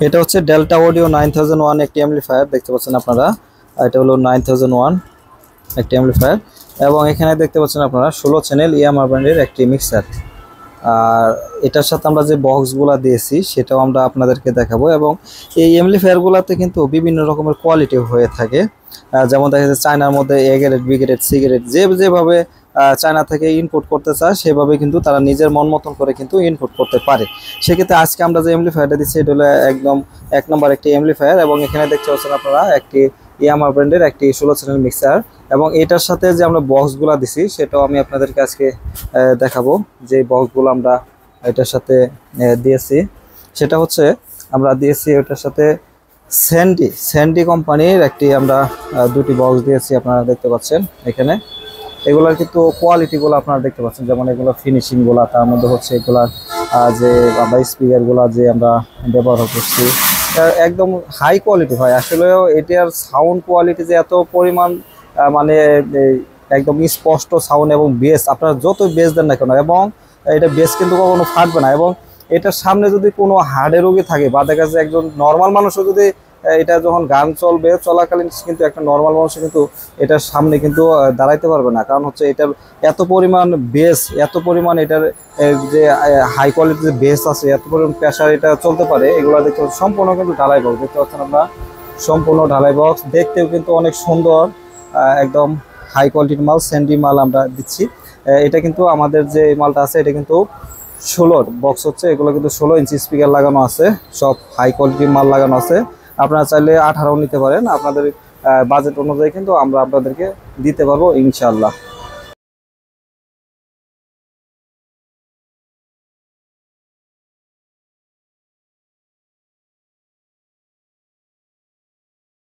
এটা হচ্ছে delta audio 9001 একটি অ্যাম্পলিফায়ার দেখতে পাচ্ছেন আপনারা। এটা হলো 9001 একটি অ্যাম্পলিফায়ার এবং এখানে দেখতে পাচ্ছেন আপনারা 16 চ্যানেল ইয়ামাহা ব্র্যান্ডের একটি মিক্সার। আর এটার সাথে আমরা যে বক্সগুলো দিয়েছি সেটাও আমরা আপনাদেরকে দেখাবো। এবং এই অ্যাম্পলিফায়ারগুলোতে কিন্তু বিভিন্ন রকমের কোয়ালিটি হয়ে থাকে। যেমন দেখা যাচ্ছে চায়নার মধ্যে A grade, B grade, C grade, যেভাবে চায়না থেকে ইনপুট করতে চায় সেভাবে কিন্তু তারা নিজের মন মতন করে কিন্তু ইনপুট করতে পারে। সেক্ষেত্রে আজকে আমরা যে অ্যাম্পলিফায়ারটা দিচ্ছি এটা হলো একদম 1 নম্বর একটি অ্যাম্পলিফায়ার এবং এখানে দেখতে পাচ্ছেন আপনারা একটি ইয়ামাহা ব্র্যান্ডের একটি 16 চ্যানেল মিক্সার। এবং এটার সাথে যে আমরা বক্সগুলো দিছি সেটাও আমি আপনাদেরকে আজকে দেখাবো। যে বক্সগুলো আমরা এটার সাথে দিয়েছি সেটা হচ্ছে আমরা দিয়েছি এটার সাথে স্যান্ডি কোম্পানির একটি আমরা দুটি বক্স দিয়েছি, আপনারা দেখতে পাচ্ছেন এখানে। এগুলার কিন্তু কোয়ালিটিগুলো আপনারা দেখতে পাচ্ছেন, যেমন এগুলো ফিনিশিংগুলো, তার মধ্যে হচ্ছে এগুলার যে আমরা স্পিকারগুলো যে আমরা ব্যবহার করছি একদম হাই কোয়ালিটি হয়। আসলেও এটার সাউন্ড কোয়ালিটি যে এত পরিমাণ মানে একদম স্পষ্ট সাউন্ড এবং বেস, আপনারা যত বেস দেন না কেন এবং এটা বেস কিন্তু কখনো ফাটবে না। এবং এটার সামনে যদি কোনো হার্টের রোগী থাকে বা দেখা যাচ্ছে একজন নর্মাল মানুষও যদি এটা যখন গান চলবে চলাকালীন কিন্তু একটা নর্মাল মানুষ কিন্তু এটার সামনে কিন্তু দাঁড়াইতে পারবে না, কারণ হচ্ছে এটার এত পরিমাণ বেস, এত পরিমাণ এটার যে হাই কোয়ালিটির যে বেস আছে, এত পরিমাণ প্রেশার এটা চলতে পারে। এগুলো দেখতে পাচ্ছেন সম্পূর্ণ কিন্তু ঢালাই বক্স দেখতে পাচ্ছেন আমরা, সম্পূর্ণ ঢালাই বক্স, দেখতেও কিন্তু অনেক সুন্দর, একদম হাই কোয়ালিটির মাল, স্যান্ডি মাল আমরা দিচ্ছি। এটা কিন্তু আমাদের যে মালটা আছে এটা কিন্তু 16 বক্স হচ্ছে, এগুলো কিন্তু 16 ইঞ্চি স্পিকার লাগানো আছে, সব হাই কোয়ালিটির মাল লাগানো আছে। আপনারা চাইলে 18 নিতে পারেন, আপনাদের বাজেট অনুযায়ী কিন্তু আমরা আপনাদেরকে দিতে পারবো ইনশাআল্লাহ।